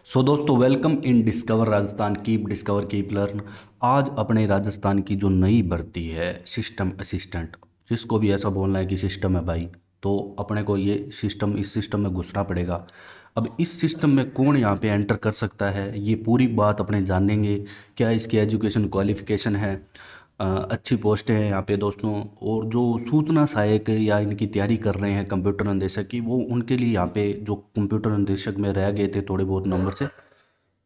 सो दोस्तों, welcome in discover Rajasthan, keep discover keep learn. आज अपने राजस्थान की जो नई भर्ती है सिस्टम असिस्टेंट, जिसको भी ऐसा बोलना है कि सिस्टम है भाई, तो अपने को ये सिस्टम, इस सिस्टम में घुसना पड़ेगा। अब इस सिस्टम में कौन यहाँ पे एंटर कर सकता है, ये पूरी बात अपने जानेंगे। क्या इसकी एजुकेशन क्वालिफिकेशन है, अच्छी पोस्टें हैं यहाँ पे दोस्तों। और जो सूचना सहायक या इनकी तैयारी कर रहे हैं कंप्यूटर निदेशक की, वो उनके लिए यहाँ पे जो कंप्यूटर निदेशक में रह गए थे थोड़े बहुत नंबर से,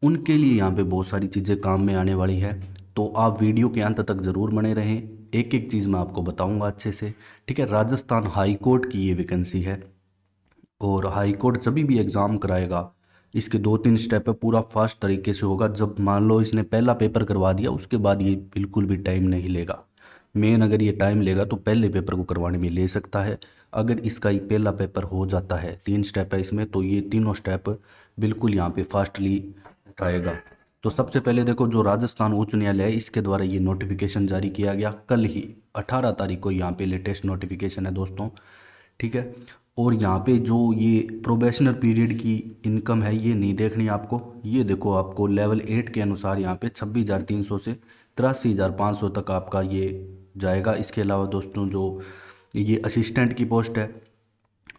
उनके लिए यहाँ पे बहुत सारी चीज़ें काम में आने वाली है। तो आप वीडियो के अंत तक ज़रूर बने रहें, एक एक चीज़ मैं आपको बताऊंगा अच्छे से। ठीक है, राजस्थान हाई कोर्ट की ये वैकेंसी है। और हाई कोर्ट जब भी एग्ज़ाम कराएगा, इसके 2-3 स्टेप है, पूरा फास्ट तरीके से होगा। जब मान लो इसने पहला पेपर करवा दिया, उसके बाद ये बिल्कुल भी टाइम नहीं लेगा। मेन अगर ये टाइम लेगा तो पहले पेपर को करवाने में ले सकता है। अगर इसका ये पहला पेपर हो जाता है, 3 स्टेप है इसमें, तो ये तीनों स्टेप बिल्कुल यहाँ पे फास्टली उठाएगा। तो सबसे पहले देखो, जो राजस्थान उच्च न्यायालय है, इसके द्वारा ये नोटिफिकेशन जारी किया गया कल ही 18 तारीख को। यहाँ पे लेटेस्ट नोटिफिकेशन है दोस्तों। ठीक है, और यहाँ पे जो ये प्रोबेशनर पीरियड की इनकम है, ये नहीं देखनी आपको। ये देखो, आपको लेवल 8 के अनुसार यहाँ पे 26,300 से 83,500 तक आपका ये जाएगा। इसके अलावा दोस्तों, जो ये असिस्टेंट की पोस्ट है,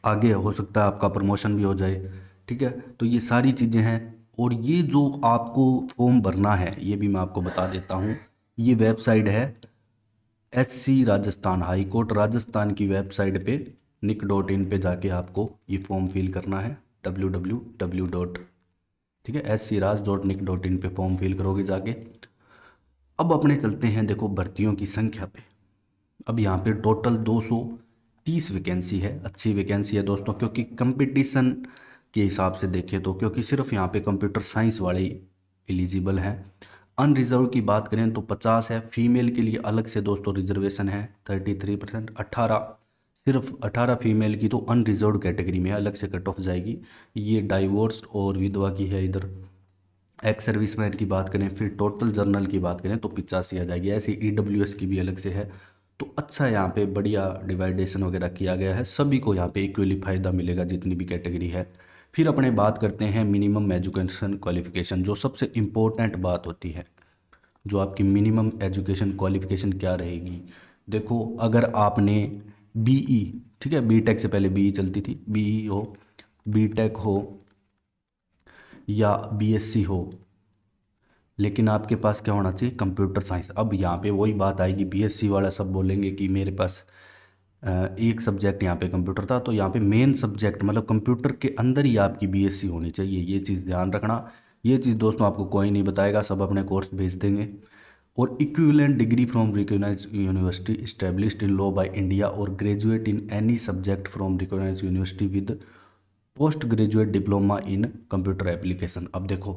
आगे हो सकता है आपका प्रमोशन भी हो जाए। ठीक है, तो ये सारी चीज़ें हैं। और ये जो आपको फॉर्म भरना है, ये भी मैं आपको बता देता हूँ। ये वेबसाइट है SC Rajasthan high court Rajasthan की वेबसाइट पे nick.in पे जाके आपको ये फॉर्म फिल करना है। www. ठीक है, scraj.nic.in पे फॉर्म फिल करोगे जाके। अब अपने चलते हैं देखो भर्तियों की संख्या पे। अब यहाँ पे टोटल 230 वैकेंसी है। अच्छी वैकेंसी है दोस्तों, क्योंकि कंपटीशन के हिसाब से देखें तो, क्योंकि सिर्फ यहाँ पे कंप्यूटर साइंस वाले एलिजिबल हैं। अनरिजर्व की बात करें तो 50 है। फीमेल के लिए अलग से दोस्तों रिजर्वेशन है 33%। 18, सिर्फ 18 फीमेल की तो अनरिजर्व कैटेगरी में अलग से कट ऑफ जाएगी। ये डाइवोर्स और विधवा की है इधर। एक्स सर्विसमैन की बात करें, फिर टोटल जर्नल की बात करें तो 85 आ जाएगी। ऐसे EWS की भी अलग से है। तो अच्छा, यहाँ पे बढ़िया डिवाइडेशन वगैरह किया गया है, सभी को यहाँ पे इक्वली फ़ायदा मिलेगा जितनी भी कैटेगरी है। फिर अपने बात करते हैं मिनिमम एजुकेशन क्वालिफिकेशन, जो सबसे इम्पोर्टेंट बात होती है। जो आपकी मिनिमम एजुकेशन क्वालिफिकेशन क्या रहेगी। देखो, अगर आपने BE, ठीक है, बीटेक से पहले BE चलती थी, BE हो, बीटेक हो या BSc हो, लेकिन आपके पास क्या होना चाहिए, कंप्यूटर साइंस। अब यहाँ पे वही बात आएगी, BSc वाला सब बोलेंगे कि मेरे पास एक सब्जेक्ट यहाँ पे कंप्यूटर था। तो यहाँ पे मेन सब्जेक्ट मतलब कंप्यूटर के अंदर ही आपकी BSc होनी चाहिए, ये चीज़ ध्यान रखना। ये चीज़ दोस्तों आपको कोई नहीं बताएगा, सब अपने कोर्स भेज देंगे। और equivalent degree from recognise university established in law by India, और graduate in any subject from recognise university with post graduate diploma in computer application. अब देखो,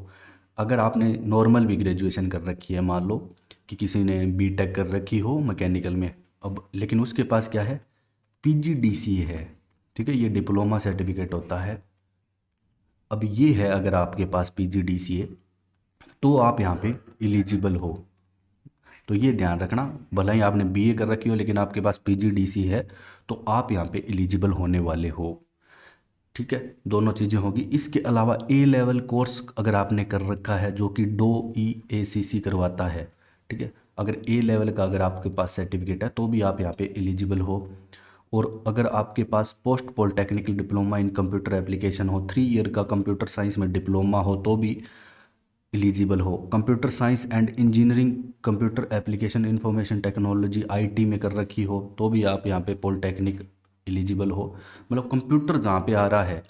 अगर आपने नॉर्मल भी ग्रेजुएशन कर रखी है, मान लो कि किसी ने बीटेक कर रखी हो मैकेनिकल में, अब लेकिन उसके पास क्या है, PGDCA है। ठीक है, ये डिप्लोमा सर्टिफिकेट होता है। अब ये है, अगर आपके पास PGDCA, तो आप यहाँ पे एलिजिबल हो। तो ये ध्यान रखना, भला ही आपने BA कर रखी हो लेकिन आपके पास PGDCA है, तो आप यहाँ पे एलिजिबल होने वाले हो। ठीक है, दोनों चीज़ें होगी। इसके अलावा A लेवल कोर्स अगर आपने कर रखा है, जो कि DOE-ACC करवाता है। ठीक है, अगर A लेवल का अगर आपके पास सर्टिफिकेट है तो भी आप यहाँ पे एलिजिबल हो। और अगर आपके पास post polytechnical diploma in computer application हो, 3 ईयर का कंप्यूटर साइंस में डिप्लोमा हो, तो भी एलिजिबल हो। Computer science and engineering computer application information technology IT में कर रखी हो, तो भी आप यहाँ पे पॉलिटेक्निक एलिजिबल हो। मतलब कंप्यूटर जहाँ पे आ रहा है,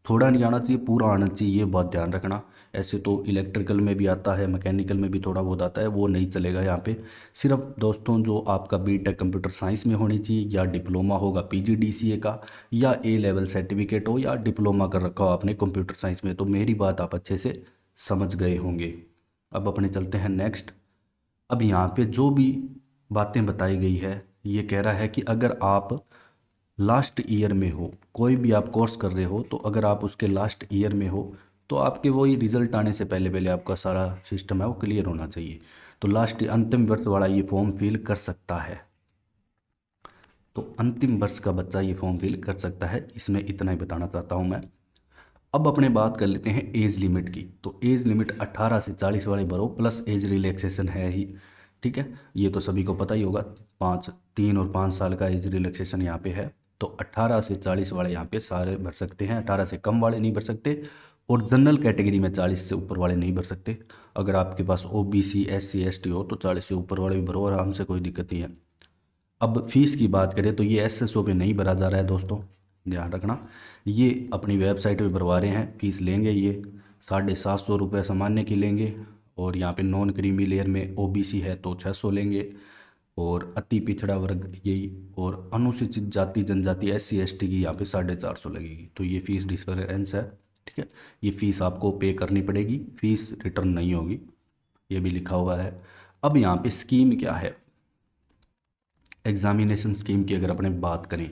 थोड़ा नहीं आना चाहिए, पूरा आना चाहिए, ये बहुत ध्यान रखना। ऐसे तो इलेक्ट्रिकल में भी आता है, मैकेनिकल में भी थोड़ा बहुत आता है, वो नहीं चलेगा यहाँ पे। सिर्फ दोस्तों, जो आपका बीटेक कंप्यूटर साइंस में होनी चाहिए, या डिप्लोमा होगा PGDCA का, या A लेवल सर्टिफिकेट हो, या डिप्लोमा कर रखा हो आपने कंप्यूटर साइंस में। तो मेरी बात आप अच्छे से समझ गए होंगे। अब अपने चलते हैं नेक्स्ट। अब यहाँ पे जो भी बातें बताई गई है, ये कह रहा है कि अगर आप लास्ट ईयर में हो, कोई भी आप कोर्स कर रहे हो, तो अगर आप उसके लास्ट ईयर में हो, तो आपके वही रिजल्ट आने से पहले पहले आपका सारा सिस्टम है वो क्लियर होना चाहिए। तो लास्ट अंतिम वर्ष वाला ये फॉर्म फिल कर सकता है। तो अंतिम वर्ष का बच्चा ये फॉर्म फिल कर सकता है, इसमें इतना ही बताना चाहता हूँ मैं। अब अपने बात कर लेते हैं एज लिमिट की। तो एज लिमिट 18 से 40 वाले भरो, प्लस एज रिलैक्सेशन है ही। ठीक है, ये तो सभी को पता ही होगा, 3 और 5 साल का एज रिलैक्सेशन यहाँ पे है। तो 18 से 40 वाले यहाँ पे सारे भर सकते हैं, 18 से कम वाले नहीं भर सकते। और जनरल कैटेगरी में 40 से ऊपर वाले नहीं भर सकते। अगर आपके पास OBC SC ST हो तो 40 से ऊपर वाले भी भरो, आराम से, कोई दिक्कत नहीं है। अब फीस की बात करें तो ये SSO पे नहीं भरा जा रहा है दोस्तों, ध्यान रखना। ये अपनी वेबसाइट पे भरवा रहे हैं, फीस लेंगे ये 750 रुपये सामान्य की लेंगे। और यहाँ पे नॉन क्रीमी लेयर में OBC है तो 600 लेंगे। और अति पिछड़ा वर्ग यही, और अनुसूचित जाति जनजाति SC ST की यहाँ पे 450 लगेगी। तो ये फीस डिफरेंस है। ठीक है, ये फीस आपको पे करनी पड़ेगी, फीस रिटर्न नहीं होगी, ये भी लिखा हुआ है। अब यहाँ पे स्कीम क्या है, एग्जामिनेशन स्कीम की अगर अपने बात करें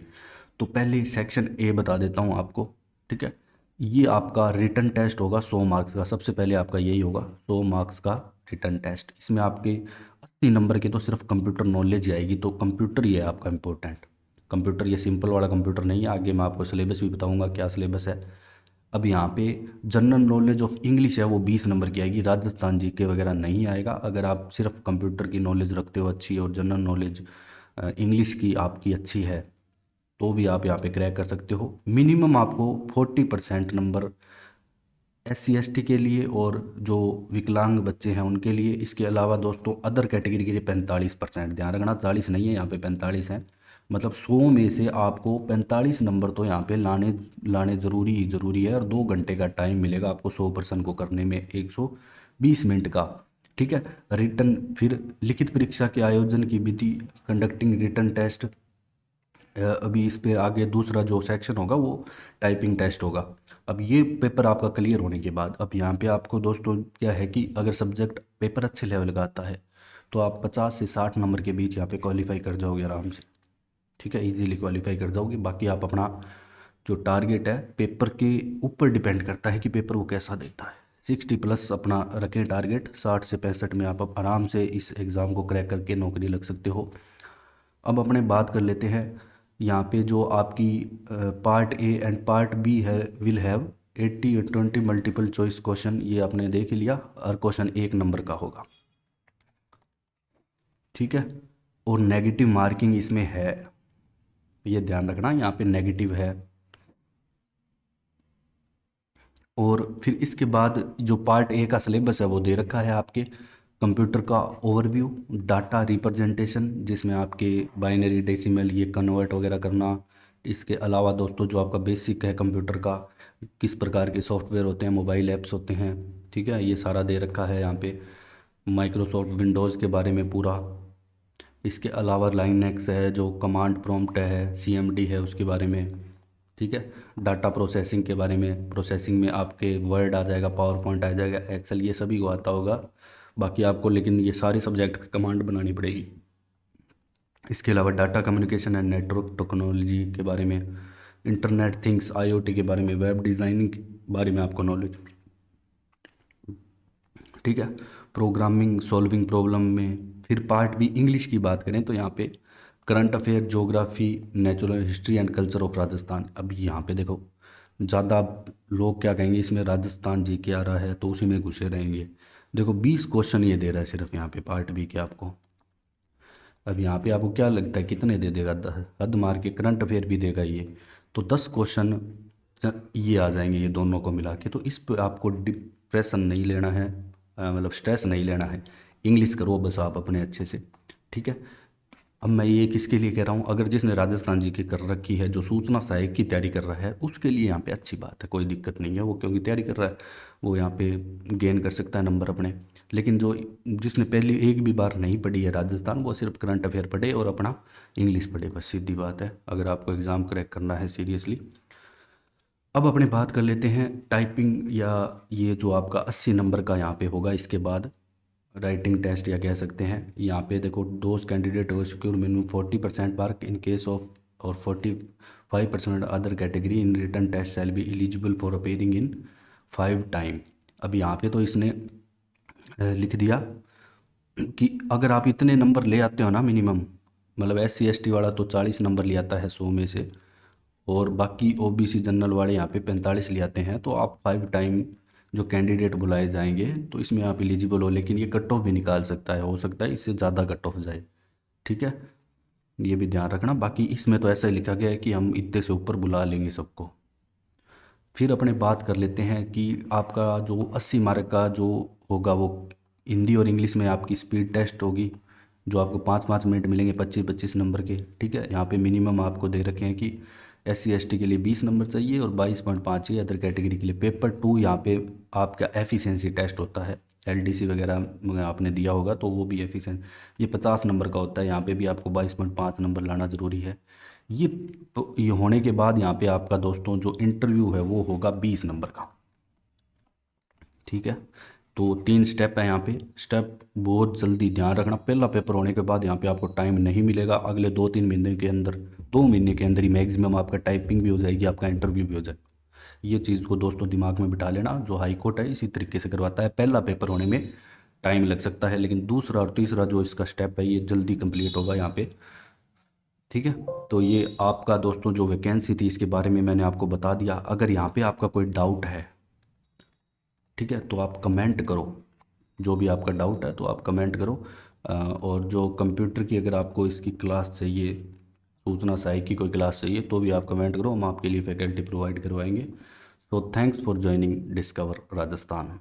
तो पहले सेक्शन ए बता देता हूँ आपको। ठीक है, ये आपका रिटर्न टेस्ट होगा 100 मार्क्स का, सबसे पहले आपका यही होगा 100 मार्क्स का रिटर्न टेस्ट। इसमें आपके 80 नंबर की तो सिर्फ कंप्यूटर नॉलेज ही आएगी, तो कंप्यूटर ही है आपका इम्पोर्टेंट। कंप्यूटर ये सिंपल वाला कंप्यूटर नहीं है, आगे मैं आपको सिलेबस भी बताऊंगा क्या सिलेबस है। अब यहाँ पे जनरल नॉलेज ऑफ इंग्लिश है, वो 20 नंबर की आएगी, राजस्थान जीके वगैरह नहीं आएगा। अगर आप सिर्फ कंप्यूटर की नॉलेज रखते हो अच्छी, और जनरल नॉलेज इंग्लिश की आपकी अच्छी है, तो भी आप यहाँ पे क्रैक कर सकते हो। मिनिमम आपको 40% नंबर SC ST के लिए, और जो विकलांग बच्चे हैं उनके लिए। इसके अलावा दोस्तों अदर कैटेगरी के लिए 45%, ध्यान रखना 40 नहीं है यहाँ पे, 45 है। मतलब 100 में से आपको 45 नंबर तो यहाँ पे लाने लाने ज़रूरी ही ज़रूरी है। और 2 घंटे का टाइम मिलेगा आपको 100% को करने में, 120 मिनट का। ठीक है, रिटर्न, फिर लिखित परीक्षा के आयोजन की विधि, कंडक्टिंग रिटर्न टेस्ट। अभी इस पे आगे दूसरा जो सेक्शन होगा वो टाइपिंग टेस्ट होगा। अब ये पेपर आपका क्लियर होने के बाद, अब यहाँ पे आपको दोस्तों क्या है कि अगर सब्जेक्ट पेपर अच्छे लेवल का आता है तो आप 50 से 60 नंबर के बीच यहाँ पे क्वालिफाई कर जाओगे आराम से। ठीक है, इजीली क्वालिफाई कर जाओगे। बाकी आप अपना जो टारगेट है पेपर के ऊपर डिपेंड करता है कि पेपर वो कैसा देता है। 60+ अपना रखें टारगेट, 60 से 65 में आप आराम से इस एग्ज़ाम को क्रैक करके नौकरी लग सकते हो। अब अपने बात कर लेते हैं यहाँ पे जो आपकी part A and part B है, विल हैव 80 और 20 मल्टीपल चॉइस क्वेश्चन। ये आपने देख लिया, हर क्वेश्चन 1 नंबर का होगा। ठीक है, और नेगेटिव मार्किंग इसमें है, ये ध्यान रखना, यहाँ पे नेगेटिव है। और फिर इसके बाद जो पार्ट ए का सिलेबस है वो दे रखा है आपके। कंप्यूटर का ओवरव्यू, डाटा रिप्रेजेंटेशन जिसमें आपके बाइनरी डेसिमल ये कन्वर्ट वगैरह करना। इसके अलावा दोस्तों जो आपका बेसिक है कंप्यूटर का, किस प्रकार के सॉफ्टवेयर होते हैं, मोबाइल ऐप्स होते हैं, ठीक है, ये सारा दे रखा है यहाँ पे। माइक्रोसॉफ्ट विंडोज़ के बारे में पूरा। इसके अलावा लाइनक्स है, जो कमांड प्रॉम्प्ट है, CMD है, उसके बारे में। ठीक है, डाटा प्रोसेसिंग के बारे में, प्रोसेसिंग में आपके वर्ड आ जाएगा, पावर पॉइंट आ जाएगा, एक्सेल, ये सभी को आता होगा। बाकी आपको लेकिन ये सारे सब्जेक्ट की कमांड बनानी पड़ेगी। इसके अलावा data communication and network technology के बारे में, इंटरनेट थिंग्स IoT के बारे में, वेब डिज़ाइनिंग के बारे में आपको नॉलेज। ठीक है, प्रोग्रामिंग, सॉल्विंग प्रॉब्लम में। फिर पार्ट बी इंग्लिश की बात करें तो यहाँ पे current affair, geography, natural history and culture of Rajasthan. अब यहाँ पे देखो ज़्यादा लोग क्या कहेंगे, इसमें राजस्थान जी के आ रहा है तो उसी में घुसे रहेंगे। देखो 20 क्वेश्चन ये दे रहा है सिर्फ यहाँ पे पार्ट बी के आपको। अब यहाँ पे आपको क्या लगता है कितने दे देगा, हद मार के करंट अफेयर भी देगा ये, तो 10 क्वेश्चन ये आ जाएंगे ये दोनों को मिला के। तो इस पर आपको डिप्रेशन नहीं लेना है, मतलब स्ट्रेस नहीं लेना है। इंग्लिश करो बस आप अपने अच्छे से। ठीक है, अब मैं ये किसके लिए कह रहा हूँ, अगर जिसने राजस्थान जी की कर रखी है, जो सूचना सहायक की तैयारी कर रहा है, उसके लिए यहाँ पे अच्छी बात है, कोई दिक्कत नहीं है। वो क्योंकि तैयारी कर रहा है वो यहाँ पे गेन कर सकता है नंबर अपने। लेकिन जो जिसने पहली एक भी बार नहीं पढ़ी है राजस्थान, वो सिर्फ करंट अफेयर पढ़े और अपना इंग्लिश पढ़े, बस सीधी बात है, अगर आपको एग्ज़ाम क्रैक करना है सीरियसली। अब अपने बात कर लेते हैं टाइपिंग, या ये जो आपका 80 नंबर का यहाँ पे होगा। इसके बाद राइटिंग टेस्ट या कह सकते हैं, यहाँ पे देखो those candidate who secure minimum 40% mark in case of, और 45% other category in written test shall be eligible for appearing in 5 time. अब यहाँ पे तो इसने लिख दिया कि अगर आप इतने नंबर ले आते हो ना मिनिमम, मतलब SC ST वाला तो 40 नंबर ले आता है 100 में से, और बाकी ओबीसी जनरल वाले यहाँ पे 45 ले आते हैं, तो आप 5 टाइम जो कैंडिडेट बुलाए जाएंगे तो इसमें आप एलिजिबल हो, लेकिन ये कट ऑफ भी निकाल सकता है, हो सकता है इससे ज़्यादा कट ऑफ जाए। ठीक है, ये भी ध्यान रखना। बाकी इसमें तो ऐसा ही लिखा गया है कि हम इतने से ऊपर बुला लेंगे सबको। फिर अपने बात कर लेते हैं कि आपका जो 80 मार्क का जो होगा वो हिंदी और इंग्लिश में आपकी स्पीड टेस्ट होगी, जो आपको 5-5 मिनट मिलेंगे 25-25 नंबर के। ठीक है, यहाँ पे मिनिमम आपको दे रखे हैं कि SC ST के लिए 20 नंबर चाहिए और 22.5 चाहिए अदर कैटेगरी के लिए। पेपर 2 यहाँ पे आपका एफिशिएंसी टेस्ट होता है, LDC वगैरह में आपने दिया होगा तो वो भी एफिशिएंट, ये 50 नंबर का होता है। यहाँ पे भी आपको 22.5 नंबर लाना ज़रूरी है। ये होने के बाद यहाँ पे आपका दोस्तों जो इंटरव्यू है वो होगा 20 नंबर का। ठीक है, तो 3 स्टेप है यहाँ पे। स्टेप बहुत जल्दी ध्यान रखना, पहला पेपर होने के बाद यहाँ पे आपको टाइम नहीं मिलेगा, अगले 2-3 महीने के अंदर, 2 महीने के अंदर ही मैक्सिमम आपका टाइपिंग भी हो जाएगी, आपका इंटरव्यू भी हो जाएगा। ये चीज़ को दोस्तों दिमाग में बिठा लेना, जो हाई कोर्ट है इसी तरीके से करवाता है। पहला पेपर होने में टाइम लग सकता है, लेकिन दूसरा और तीसरा जो इसका स्टेप है ये जल्दी कंप्लीट होगा यहाँ पे। ठीक है, तो ये आपका दोस्तों जो वैकेंसी थी इसके बारे में मैंने आपको बता दिया। अगर यहाँ पे आपका कोई डाउट है, ठीक है, तो आप कमेंट करो, जो भी आपका डाउट है तो आप कमेंट करो। और जो कंप्यूटर की अगर आपको इसकी क्लास चाहिए, सूचना सहायक की कोई क्लास चाहिए तो भी आप कमेंट करो, हम आपके लिए फैकल्टी प्रोवाइड करवाएंगे। So thanks for joining discover Rajasthan.